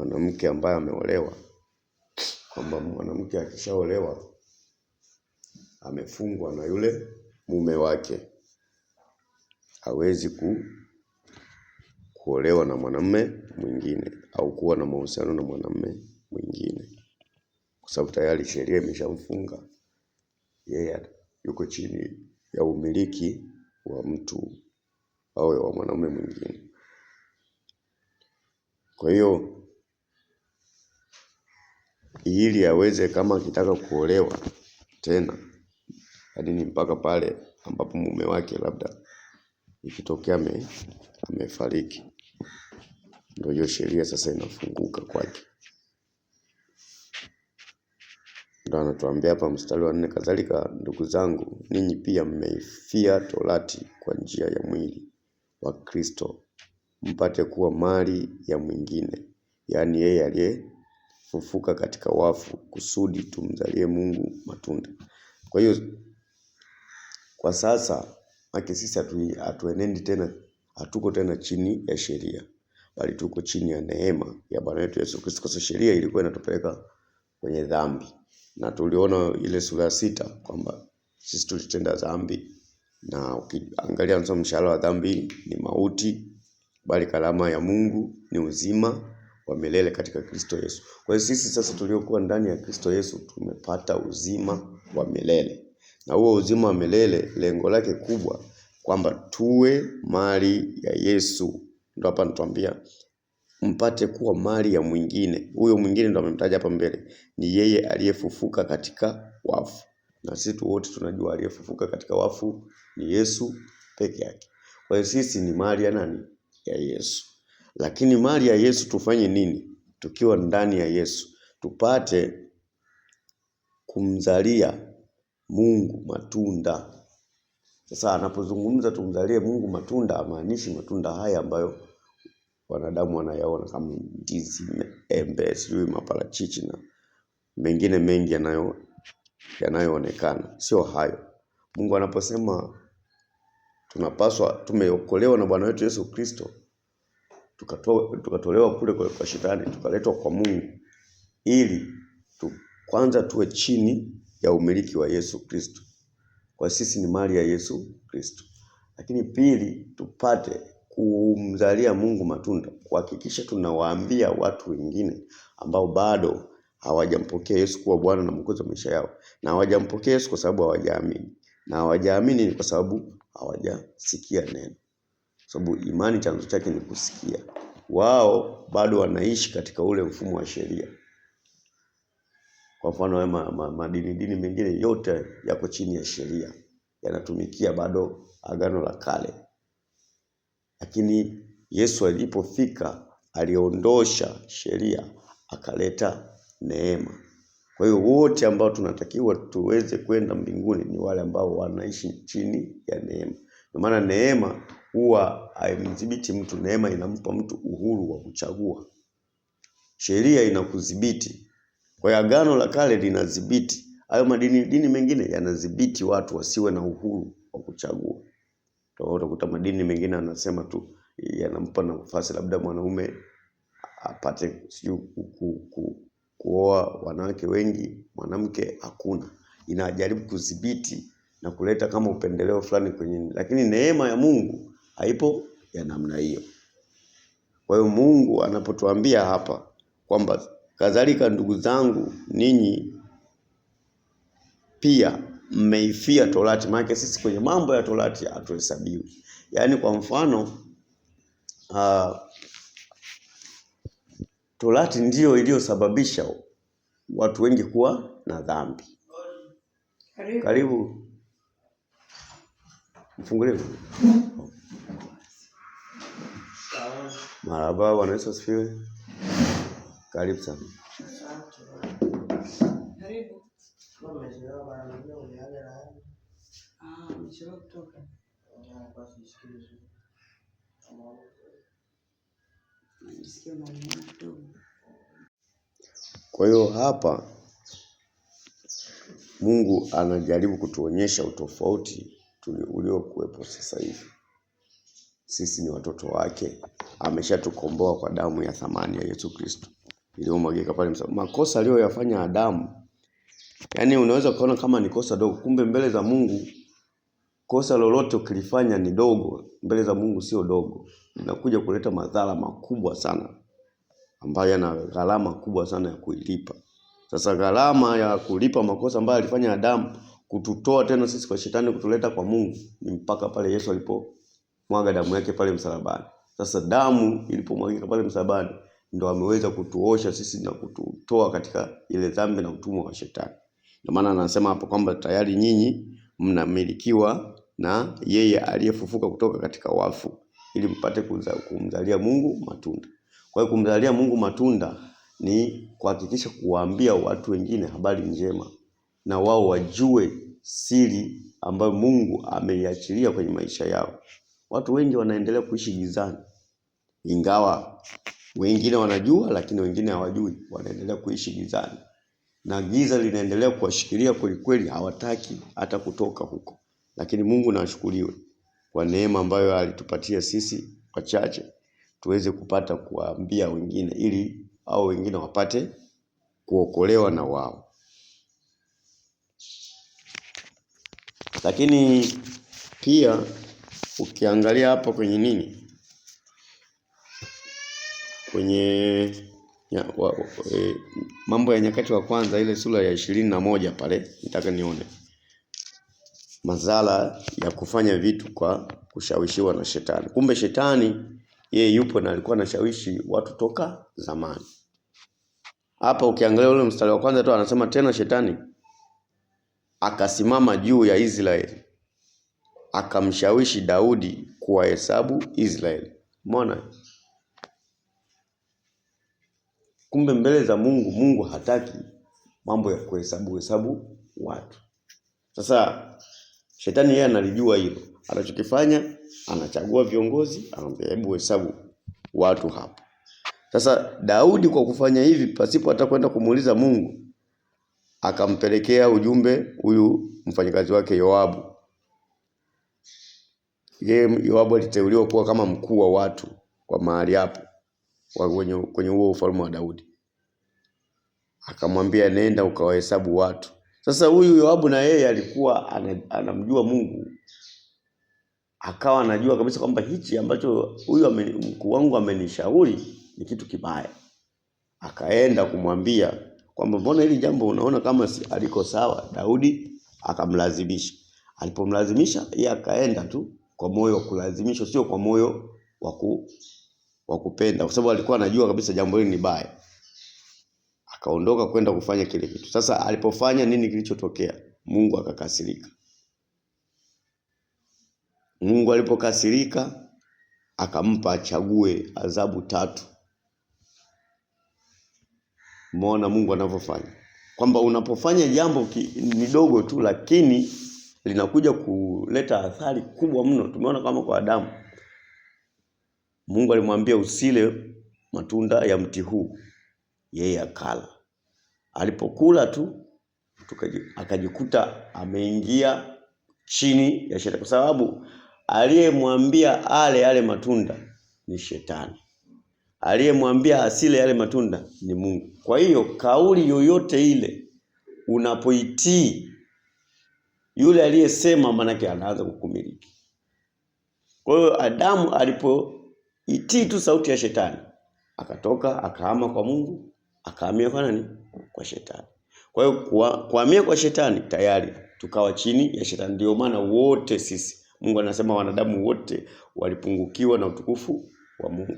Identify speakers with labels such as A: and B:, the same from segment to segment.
A: mwanamke ambaye ameolewa, kwamba mwanamke akishaolewa amefungwa na yule mume wake, hawezi kuolewa na mwanamume mwingine au kuwa na mahusiano na mwanamume mwingine, kwa sababu tayari sheria imeshamfunga yeye, yuko chini ya umiliki wa mtu au wa mwanamume mwingine. Kwa hiyo ili aweze, kama akitaka kuolewa tena, hadi ni mpaka pale ambapo mume wake labda ikitokea amefariki, ndio hiyo sheria sasa inafunguka kwake. Ndio anatuambia hapa mstari wa 4, kadhalika ndugu zangu, ninyi pia mmeifia torati kwa njia ya mwili wa Kristo, mpate kuwa mali ya mwingine, yaani yeye aliyefufuka katika wafu, kusudi tumzalie Mungu matunda. Kwa hiyo kwa sasa sisi hatuenendi tena, hatuko tena chini ya sheria, bali tuko chini ya neema ya Bwana wetu Yesu Kristo. Kwa sababu sheria ilikuwa inatupeleka kwenye dhambi, na tuliona ile sura 6 kwamba sisi tulitenda dhambi, na ukiangalia nasema mshahara wa dhambi ni mauti, bali karama ya Mungu ni uzima wa milele katika Kristo Yesu. Kwa hiyo sisi sasa tuliokuwa ndani ya Kristo Yesu tumepata uzima wa milele. Na huo uzima wa milele lengo lake kubwa kwamba tuwe mali ya Yesu. Ndio hapa natuambia mpate kuwa mali ya mwingine. Huyo mwingine ndio amemtaja hapa mbele, ni yeye aliyefufuka katika wafu. Na sisi wote tunajua aliyefufuka katika wafu ni Yesu peke yake. Kwa hiyo sisi ni mali ya nani? Ya Yesu. Lakini mali ya Yesu tufanye nini? Tukiwa ndani ya Yesu tupate kumzalia Mungu matunda. Sasa anapozungumza tumzalie Mungu matunda, amaanishi matunda haya ambayo wanadamu wanayaona kama ndizi, embe, sijui maparachichi na mengine mengi yanayoonekana. Sio hayo. Mungu anaposema tumeokolewa na Bwana wetu Yesu Kristo, tukatolewa kule kwa shetani, tukaletwa kwa Mungu, ili kwanza tuwe chini ya umiliki wa Yesu Kristo. Kwa sisi ni mali ya Yesu Kristo. Lakini pili, tupate kumzalia Mungu matunda, kuhakikisha tunawaambia watu wengine ambao bado hawajampokea Yesu kuwa Bwana na Mwokozi wa maisha yao. Na hawajampokea Yesu kwa sababu hawajaamini. Na hawajaamini ni kwa sababu hawajasikia neno. Sababu imani chanzo chake ni kusikia. Wao bado wanaishi katika ule mfumo wa sheria. Kwa mfano madini mengine yote yako chini ya sheria, yanatumikia bado agano la kale. Lakini Yesu alipofika aliondosha sheria, akaleta neema. Kwa hiyo wote ambao tunatakiwa tuweze kwenda mbinguni ni wale ambao wanaishi chini ya neema. Kwa maana neema huwa haimdhibiti mtu, neema inampa mtu uhuru wa kuchagua. Sheria inakudhibiti. Kwa hiyo agano la kale linadhibiti. Hayo madini mengine yanadhibiti watu wasiwe na uhuru wa kuchagua. Utakuta madini mengine anasema tu yanampa nafasi labda mwanaume apate kuoa wanawake wengi, mwanamke hakuna. Inajaribu kudhibiti na kuleta kama upendeleo fulani kwenye, lakini neema ya Mungu haipo ya namna hiyo. Kwa hiyo Mungu anapotuambia hapa kwamba kadhalika ndugu zangu, ninyi pia mmeifia torati, maana sisi kwenye mambo ya torati hatuhesabiwi. Yaani kwa mfano torati ndio iliyosababisha watu wengi kuwa na dhambi. Karibu. Mfungulie. Marhaba, Bwana Yesu asifiwe. Karibu sana.
B: Karibu. Mchelewa kutoka.
A: Kwa hiyo hapa Mungu anajaribu kutuonyesha utofauti uliokuwepo sasa hivi. Sisi ni watoto wake. Ameshatukomboa kwa damu ya thamani ya Yesu Kristo. iliyomwagika pale msalabani. Makosa aliyoyafanya Adamu, yani unaweza kuona kama ni kosa dogo, kumbe mbele za Mungu kosa lolote ukilifanya ni dogo, mbele za Mungu sio dogo. Linakuja kuleta madhara makubwa sana ambayo yana gharama kubwa sana ya kuilipa. Sasa gharama ya kulipa makosa ambayo alifanya Adamu, kututoa tena sisi kwa shetani, kutuleta kwa Mungu, ni mpaka pale Yesu alipomwaga damu yake pale msalabani. Sasa damu ilipomwagika pale msalabani ndio ameweza kutuosha sisi na kututoa katika ile dhambi na utumwa wa shetani. Ndio maana anasema hapo kwamba tayari nyinyi mnamilikiwa na yeye aliyefufuka kutoka katika wafu, ili mpate kumzalia Mungu matunda. Kwa hiyo kumzalia Mungu matunda ni kuhakikisha kuwaambia watu wengine habari njema, na wao wajue siri ambayo Mungu ameiachilia kwenye maisha yao. Watu wengi wanaendelea kuishi gizani, ingawa wengine wanajua, lakini wengine hawajui, wanaendelea kuishi gizani. Na giza linaendelea kuwashikilia kweli, hawataki hata kutoka huko. Lakini Mungu na ashukuriwe kwa neema ambayo alitupatia sisi wachache tuweze kupata kuambia wengine, ili hao wengine wapate kuokolewa na wao. Lakini pia ukiangalia hapa kwenye nini, kwenye Mambo ya Nyakati wa Kwanza ile sura ya 21 pale, nitaka nione madhara ya kufanya vitu kwa kushawishiwa na shetani. Kumbe shetani yeye yupo na alikuwa anashawishi watu toka zamani. Hapa ukiangalia ule mstari wa kwanza tu anasema, tena shetani akasimama juu ya Israeli, akamshawishi Daudi kuwahesabu Israeli. Umeona? Kumbe mbele za Mungu, Mungu hataki mambo ya kuhesabu watu. Sasa shetani yeye analijua hilo. Anachokifanya, anachagua viongozi, anamwambia hebu hesabu watu hapo. Sasa Daudi kwa kufanya hivi pasipo hata kwenda kumuuliza Mungu, akampelekea ujumbe huyu mfanyakazi wake Yoabu. Yoabu aliteuliwa kuwa kama mkuu wa watu kwa mahali hapo kwenye huo ufalme wa Daudi. Akamwambia nenda ukawahesabu watu. Sasa huyu Yoabu na yeye alikuwa anamjua Mungu. Akawa anajua kabisa kwamba hichi ambacho huyu mkuu wangu amenishauri ni kitu kibaya. Akaenda kumwambia kwamba mbona hili jambo unaona kama aliko sawa. Daudi akamlazimisha. Alipomlazimisha yeye akaenda tu kwa moyo wa kulazimisha, sio kwa moyo wa kupenda, kwa sababu alikuwa anajua kabisa jambo hili ni baya. Akaondoka kwenda kufanya kile kitu. Sasa alipofanya nini kilichotokea? Mungu akakasirika. Mungu alipokasirika akampa achague adhabu 3. Umeona Mungu anavyofanya? Kwamba unapofanya jambo ni dogo tu, lakini linakuja kuleta athari kubwa mno. Tumeona kama kwa Adamu. Mungu alimwambia usile matunda ya mti huu, yeye akala. Alipokula tu akajikuta ameingia chini ya shetani, kwa sababu aliyemwambia ale yale matunda ni shetani. Aliyemwambia asile yale matunda ni Mungu. Kwa hiyo kauli yoyote ile unapoitii yule aliyesema, manake anaanza kukumiliki. Kwa hiyo Adamu alipoitii tu sauti ya shetani, akatoka akahama kwa Mungu, akahamia kwa nani? Kwa shetani. Kwa hiyo kuhamia kwa shetani tayari tukawa chini ya shetani. Ndio maana wote sisi, Mungu anasema wanadamu wote walipungukiwa na utukufu wa Mungu.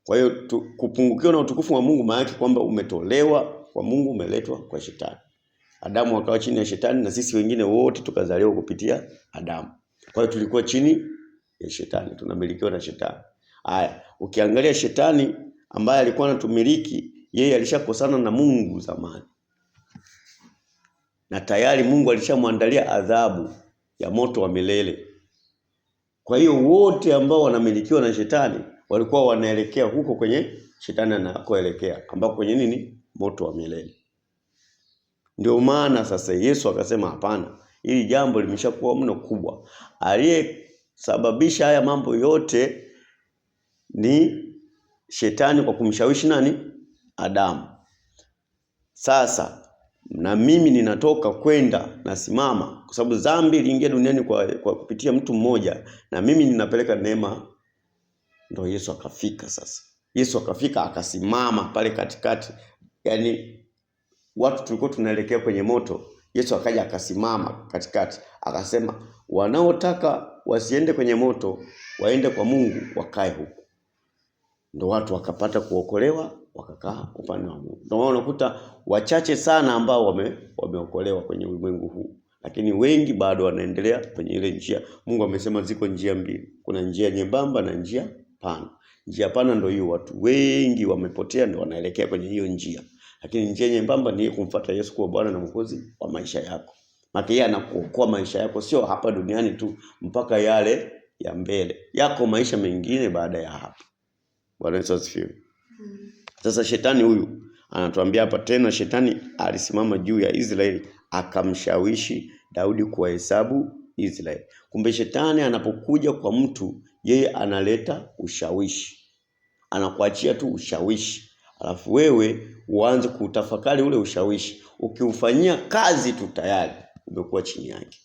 A: Kwa hiyo kupungukiwa na utukufu wa Mungu maana yake kwamba umetolewa kwa Mungu, umeletwa kwa shetani. Adamu akawa chini ya shetani na sisi wengine wote tukazaliwa kupitia Adamu. Kwa hiyo tulikuwa chini ya shetani, tunamilikiwa na shetani. Haya, ukiangalia shetani ambaye alikuwa anatumiliki, yeye alishakosana na Mungu zamani. Na tayari Mungu alishamwandalia adhabu ya moto wa milele. Kwa hiyo wote ambao wanamilikiwa na shetani walikuwa wanaelekea huko kwenye shetani anakoelekea, ambako kwenye nini? Moto wa milele. Ndio maana sasa Yesu akasema hapana, hili jambo limeshakuwa mno kubwa. Aliyesababisha haya mambo yote ni shetani kwa kumshawishi nani? Adamu. Sasa na mimi ninatoka kwenda nasimama, kwa sababu dhambi iliingia duniani kwa kupitia mtu mmoja, na mimi ninapeleka neema. Ndio Yesu akafika sasa. Yesu akafika akasimama pale katikati. Yaani watu tulikuwa tunaelekea kwenye moto, Yesu akaja akasimama katikati, akasema wanaotaka wasiende kwenye moto waende kwa Mungu, wakae huku. Ndio watu wakapata kuokolewa, wakakaa upande wa Mungu. Ndio unakuta wachache sana ambao wameokolewa kwenye ulimwengu huu, lakini wengi bado wanaendelea kwenye ile njia. Mungu amesema ziko njia mbili, kuna njia nyembamba na njia pana. Njia pana ndio hiyo, watu wengi wamepotea, ndio wanaelekea kwenye hiyo njia. Lakini njia nyembamba ni kumfuata Yesu kuwa Bwana na Mwokozi wa maisha yako. Maana yeye anakuokoa maisha yako, sio hapa duniani tu, mpaka yale ya mbele. Yako maisha mengine baada ya hapa. Bwana Yesu asifiwe. Sasa shetani huyu anatuambia hapa tena, shetani alisimama juu ya Israeli akamshawishi Daudi kuwahesabu Israeli. Kumbe shetani anapokuja kwa mtu, yeye analeta ushawishi. Anakuachia tu ushawishi, alafu wewe uanze kutafakari ule ushawishi. Ukiufanyia kazi tu tayari umekuwa chini yake.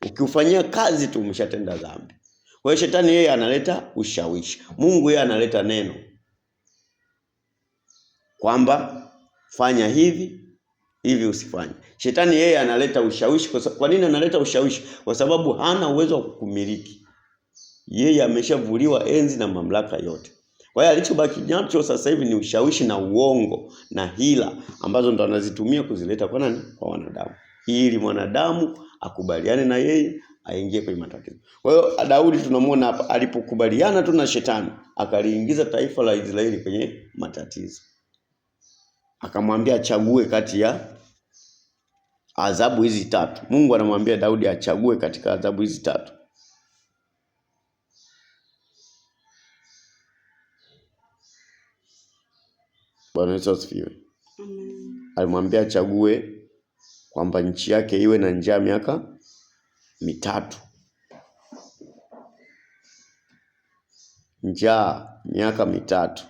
A: Ukiufanyia kazi tu umeshatenda dhambi. Kwa hiyo shetani yeye analeta ushawishi. Mungu yeye analeta neno kwamba fanya hivi usifanye. Shetani yeye analeta ushawishi. Kwa nini analeta ushawishi? Kwa sababu hana uwezo wa kukumiliki. Yeye ameshavuliwa enzi na mamlaka yote. Kwa hiyo alichobaki nacho sasa hivi ni ushawishi na uongo na hila ambazo ndo anazitumia kuzileta kwa nani? Kwa wanadamu. Ili mwanadamu akubaliane na yeye, aingie kwenye matatizo. Kwa hiyo Daudi tunamuona hapa alipokubaliana tu na shetani, akaliingiza taifa la Israeli kwenye matatizo. Akamwambia achague kati ya adhabu hizi tatu. Mungu anamwambia Daudi achague katika adhabu hizi tatu. Bwana Yesu asifiwe. Alimwambia achague kwamba nchi yake iwe na njaa miaka 3. Njaa miaka 3.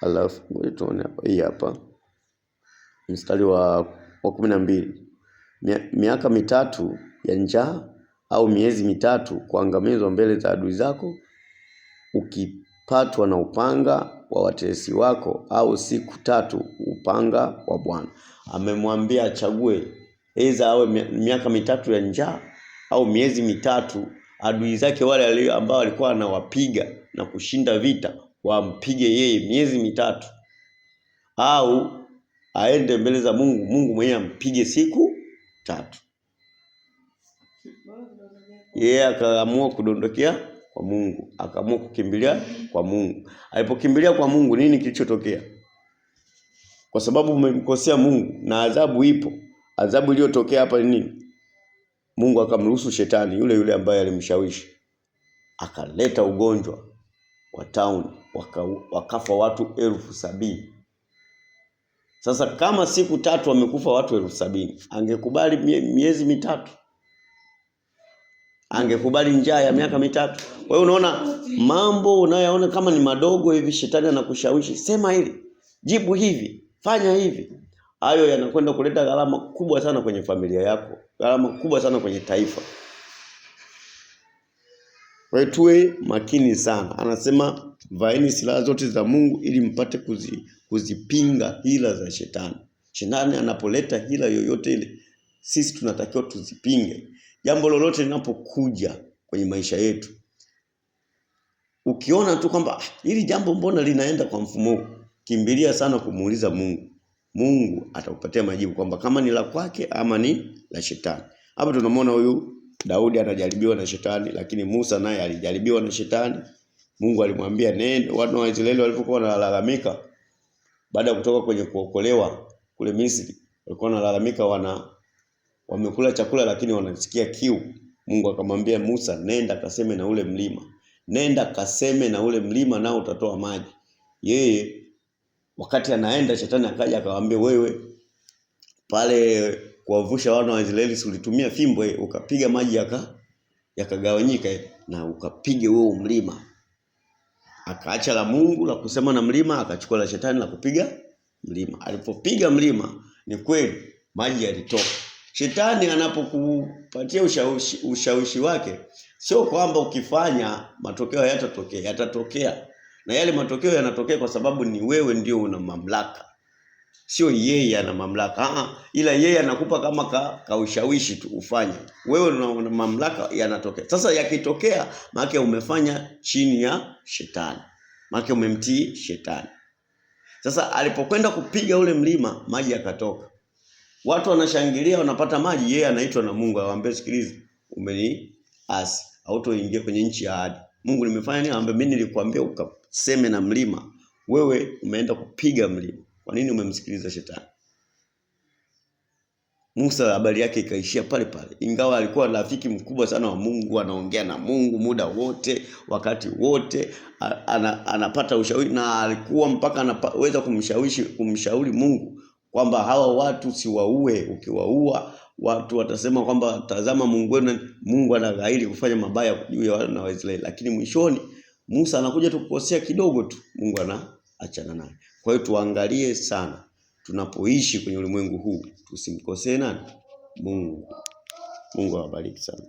A: Alafu ngoja tuone hapa, hii hapa mstari wa 12. Miaka 3 ya njaa au miezi 3 kuangamizwa mbele za adui zako, ukipatwa na upanga wa watesi wako, au siku 3 upanga wa Bwana. Amemwambia achague aidha awe miaka 3 ya njaa au miezi 3 adui zake wale ambao walikuwa anawapiga na kushinda vita wampige yeye miezi 3, au aende mbele za Mungu, Mungu mwenyewe ampige siku 3. Yeye akaamua kudondokea kwa Mungu, akaamua kukimbilia kwa Mungu. Alipokimbilia kwa Mungu, nini kilichotokea? Kwa sababu umemkosea Mungu na adhabu ipo. Adhabu iliyotokea hapa ni nini? Mungu akamruhusu shetani yule ambaye alimshawishi, akaleta ugonjwa wa town, wakafa watu 70,000. Sasa kama siku 3 wamekufa watu 70,000, angekubali miezi 3? Angekubali njaa ya miaka 3? Wewe unaona mambo unayoona kama ni madogo hivi, shetani anakushawishi, sema hili, jibu hivi, fanya hivi. Hayo yanakwenda kuleta gharama kubwa sana kwenye familia yako, gharama kubwa sana kwenye taifa. Kwa hiyo tuwe makini sana. Anasema vaeni silaha zote za Mungu ili mpate kuzipinga hila za shetani. Shetani anapoleta hila yoyote ile, sisi tunatakiwa tuzipinge. Jambo lolote linapokuja kwenye maisha yetu, ukiona tu kwamba hili jambo mbona linaenda kwa mfumo huu, kimbilia sana kumuuliza Mungu. Mungu atakupatia majibu kwamba kama ni la kwake ama ni la shetani. Hapa tunamwona huyu Daudi anajaribiwa na shetani, lakini Musa naye alijaribiwa na shetani. Mungu alimwambia nenda. Watu wa Israeli walipokuwa wanalalamika baada ya kutoka kwenye kuokolewa kule Misri, walikuwa wanalalamika wamekula chakula lakini wanasikia kiu. Mungu akamwambia Musa, nenda kaseme na ule mlima. Nenda kaseme na ule mlima nao utatoa maji. Yeye wakati anaenda, shetani akaja akamwambia, wewe pale kuwavusha wana wa Israeli, ulitumia fimbo ukapiga maji yakagawanyika na ukapiga huo mlima. Akaacha la Mungu la kusema na mlima, akachukua la shetani la kupiga mlima. Alipopiga mlima, ni kweli maji yalitoka. Shetani anapokupatia ushawishi wake, sio kwamba ukifanya matokeo hayatatokea, yatatokea. Na yale matokeo yanatokea kwa sababu ni wewe ndio una mamlaka. Sio yeye ana mamlaka. Ila yeye anakupa kama ka ushawishi tu ufanye. Wewe una mamlaka, yanatokea. Sasa yakitokea, maana umefanya chini ya shetani. Maana umemtii shetani. Sasa alipokwenda kupiga ule mlima, maji yakatoka. Watu wanashangilia, wanapata maji, yeye anaitwa na Mungu, awaambia sikiliza, umeniasi, hautoingia kwenye nchi ya ahadi. Mungu nimefanya nini? Awaambia mimi nilikwambia ukaseme na mlima. Wewe umeenda kupiga mlima. Kwa nini umemsikiliza shetani? Musa habari yake ikaishia pale pale. Ingawa alikuwa rafiki mkubwa sana wa Mungu, anaongea na Mungu muda wote, wakati wote, anapata ushauri, na alikuwa mpaka anaweza kumshauri Mungu kwamba hawa watu siwaue, ukiwaua watu watasema kwamba tazama Mungu anaghairi kufanya mabaya juu ya wana wa Israeli. Lakini mwishoni Musa anakuja tu kukosea kidogo tu, Mungu anaachana naye. Kwa hiyo tuangalie sana tunapoishi kwenye ulimwengu huu, tusimkosee nani? Mungu. Mungu awabariki sana.